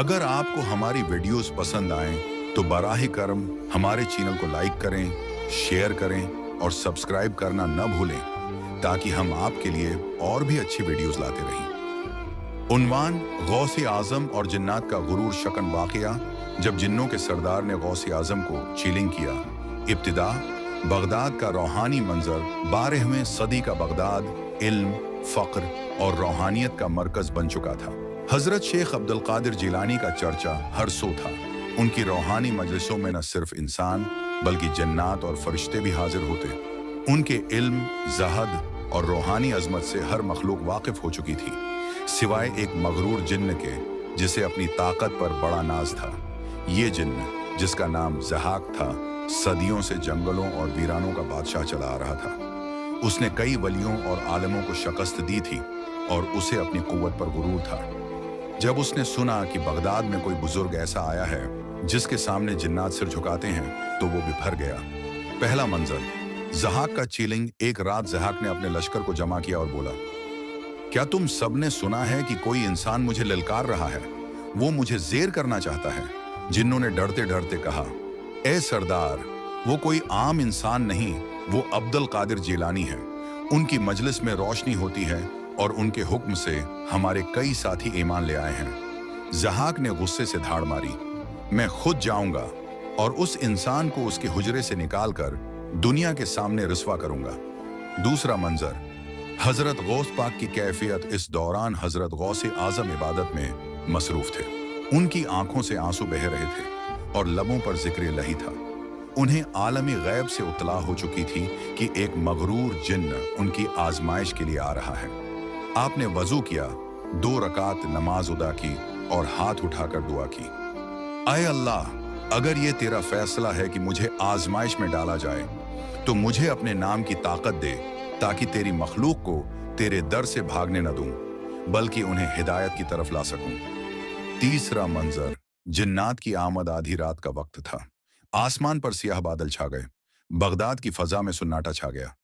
अगर आपको हमारी वीडियोस पसंद आएं तो बराह करम हमारे चैनल को लाइक करें, शेयर करें और सब्सक्राइब करना न भूलें ताकि हम आपके लिए और भी अच्छी वीडियोस लाते रहें। उन्वान गौसे आजम और जिन्नात का गुरूर शकन वाकया। जब जिन्नों के सरदार ने गौसे आजम को चीलिंग किया। इब्तिदा बगदाद का रूहानी मंजर। 12वीं सदी का बगदाद इल्म, फ़क्र और रूहानियत का मरकज बन चुका था। हजरत शेख अब्दुल कादिर जिलानी का चर्चा हर सू था। उनकी रूहानी मजलिसों में न सिर्फ इंसान बल्कि जन्नात और फरिश्ते भी हाजिर होते। उनके इल्म, ज़हद और रूहानी अजमत से हर मखलूक वाकिफ हो चुकी थी, सिवाय एक मगरूर जिन्न के जिसे अपनी ताकत पर बड़ा नाज था। ये जिन्न जिसका नाम ज़हाक था, सदियों से जंगलों और वीरानों का बादशाह चला आ रहा था। उसने कई वलियों और आलमों को शिकस्त दी थी और उसे अपनी कुव्वत पर गुरूर था। जब उसने सुना कि बगदाद में कोई बुजुर्ग ऐसा आया है जिसके सामने जिन्नात सिर झुकाते हैं तो वो बिफर गया। पहला मंजर, ज़हाक का चीलिंग। एक रात ज़हाक ने अपने लश्कर को जमा किया और बोला, क्या तुम सबने सुना है कि कोई इंसान मुझे ललकार रहा है? वो मुझे जेर करना चाहता है। जिन्नों ने डरते डरते कहा, ए सरदार, वो कोई आम इंसान नहीं, वो अब्दुल कादिर जिलानी है। उनकी मजलिस में रोशनी होती है और उनके हुक्म से हमारे कई साथी ईमान ले आए हैं। ज़हाक ने गुस्से से धाड़ मारी, मैं खुद जाऊंगा और उस इंसान को उसके हुजरे से निकालकर दुनिया के सामने रिस्वा करूंगा। दूसरा मंजर, हजरत गौस पाक की कैफियत। इस दौरान हजरत गौस आजम इबादत में मसरूफ थे। उनकी आंखों से आंसू बह रहे थे और लबों पर जिक्र लही था। उन्हें आलमी गैब से उतला हो चुकी थी कि एक मगरूर जिन्न उनकी आजमाइश के लिए आ रहा है। आपने वजू किया, 2 रकात नमाज अदा की और हाथ उठाकर दुआ की, आए अल्लाह, अगर ये तेरा फैसला है कि मुझे आजमाइश में डाला जाए तो मुझे अपने नाम की ताकत दे ताकि तेरी मखलूक को तेरे दर से भागने न दूं बल्कि उन्हें हिदायत की तरफ ला सकूं। तीसरा मंजर, जिन्नात की आमद। आधी रात का वक्त था। आसमान पर सियाह बादल छा गए। बगदाद की फजा में सन्नाटा छा गया।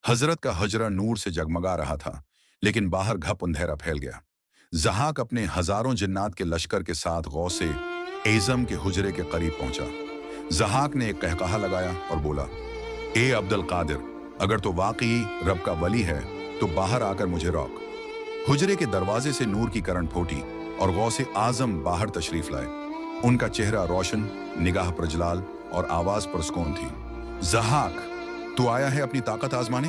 हजरत का हजरा नूर से जगमगा रहा था, लेकिन बाहर घप अंधेरा फैल गया। ज़हाक अपने हजारों जिन्नात के लश्कर के साथ गौसे एज़म के हुजरे के करीब पहुंचा। ज़हाक ने एक कहकहा लगाया और बोला, ए अब्दुल कादिर, अगर तो वाकई रब का वली है तो बाहर आकर मुझे रोक। हुजरे के दरवाजे से नूर की करंट फूटी और गौसे आजम बाहर तशरीफ लाए। उनका चेहरा रोशन, निगाह प्रजलाल और आवाज पुरस्कून थी। ज़हाक, तू आया है अपनी ताकत आजमाने?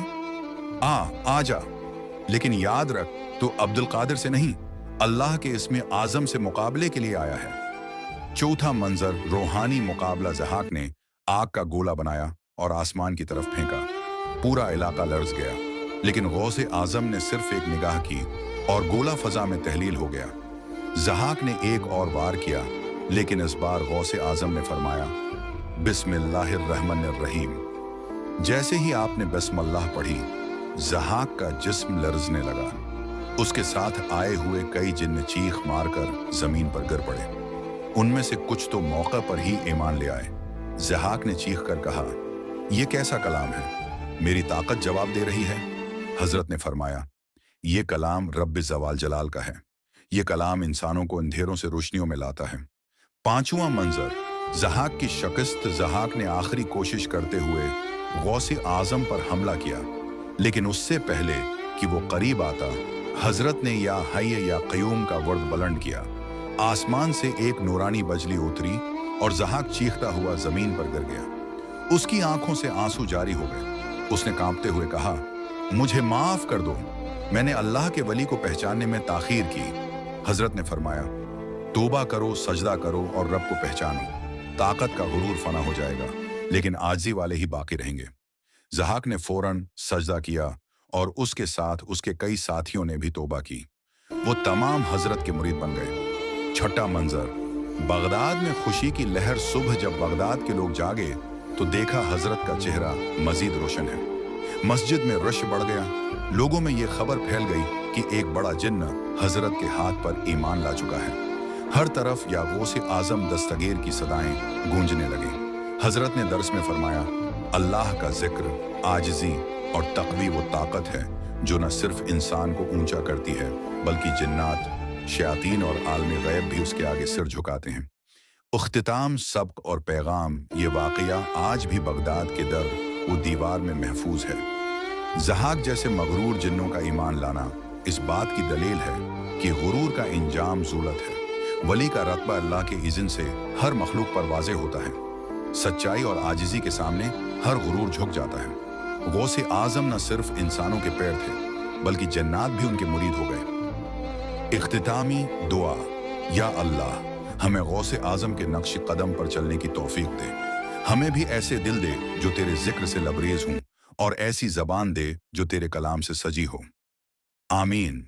आ जा, लेकिन याद रख, तो अब्दुल कादिर से नहीं, अल्लाह के इस्मे आजम से मुकाबले के लिए आया है। चौथा मंजर, रूहानी मुकाबला। ज़हाक ने आग का गोला बनाया और आसमान की तरफ फेंका। पूरा इलाका लर्ज गया, लेकिन गौसे आजम ने सिर्फ एक निगाह की और गोला फजा में तहलील हो गया। ज़हाक ने एक और वार किया, लेकिन इस बार गौसे आजम ने फरमाया, बिस्मिल्लाहिर्रहमानिर्रहीम। जैसे ही आपने बिस्मिल्लाह पढ़ी, ज़हाक का जिस्म लर्जने लगा। उसके साथ आए हुए कई जिन्न चीख मारकर जमीन पर गिर पड़े। उनमें से कुछ तो मौका पर ही ईमान ले आए। ज़हाक ने चीख कर कहा, यह कैसा कलाम है? मेरी ताकत जवाब दे रही है। हजरत ने फरमाया, यह कलाम रब्ब ज़वाल जलाल का है। यह कलाम इंसानों को अंधेरों से रोशनियों में लाता है। पांचवा मंजर, ज़हाक की शिकस्त। ज़हाक ने आखिरी कोशिश करते हुए गौसे आजम पर हमला किया, लेकिन उससे पहले कि वो करीब आता, हजरत ने या हय्य या क़य्यूम का वर्द बुलंद किया। आसमान से एक नूरानी बजली उतरी और ज़हाक चीखता हुआ जमीन पर गिर गया। उसकी आंखों से आंसू जारी हो गए। उसने कांपते हुए कहा, मुझे माफ कर दो, मैंने अल्लाह के वली को पहचानने में ताखीर की। हजरत ने फरमाया, तौबा करो, सजदा करो और रब को पहचानो। ताकत का गुरूर फना हो जाएगा, लेकिन आजिज़ी वाले ही बाकी रहेंगे। ज़हाक ने फौरन सजदा किया और उसके साथ उसके कई साथियों ने भी तौबा की। वो तमाम हजरत के मुरीद बन गए। छठा मंजर, बगदाद में खुशी की लहर। सुबह जब बगदाद के लोग जागे तो देखा हजरत का चेहरा मजीद रोशन है। मस्जिद में रश बढ़ गया। लोगों में यह खबर फैल गई कि एक बड़ा जिन्न हजरत के हाथ पर ईमान ला चुका है। हर तरफ या गौसे आजम दस्तगीर की सदाएं गूंजने लगी। हजरत ने दर्स में फरमाया, अल्लाह का जिक्र, आजिज़ी और तक़वी वो ताकत है जो न सिर्फ इंसान को ऊंचा करती है बल्कि जिन्नात, शयातीन और आलम गैब भी उसके आगे सिर झुकाते हैं। उख्तिताम, सबक और पैगाम, ये वाक़या आज भी बगदाद के दर वो दीवार में महफूज है। ज़हाक जैसे मगरूर जिन्नों का ईमान लाना इस बात की दलील है कि गुरूर का इंजाम ज़ुलत है। वली का रतबा अल्लाह के इज़्न से हर मखलूक पर वाज़े होता है। सच्चाई और आजिज़ी के सामने हर गुरूर झुक जाता है। गौसे आज़म न सिर्फ इंसानों के पैर थे, बल्कि जन्नात भी उनके मुरीद हो गए। इख्तितामी दुआ, या अल्लाह हमें गौसे आज़म के नक्श कदम पर चलने की तौफीक दे। हमें भी ऐसे दिल दे जो तेरे जिक्र से लबरेज हों, और ऐसी ज़बान दे जो तेरे कलाम से सजी हो। आमीन।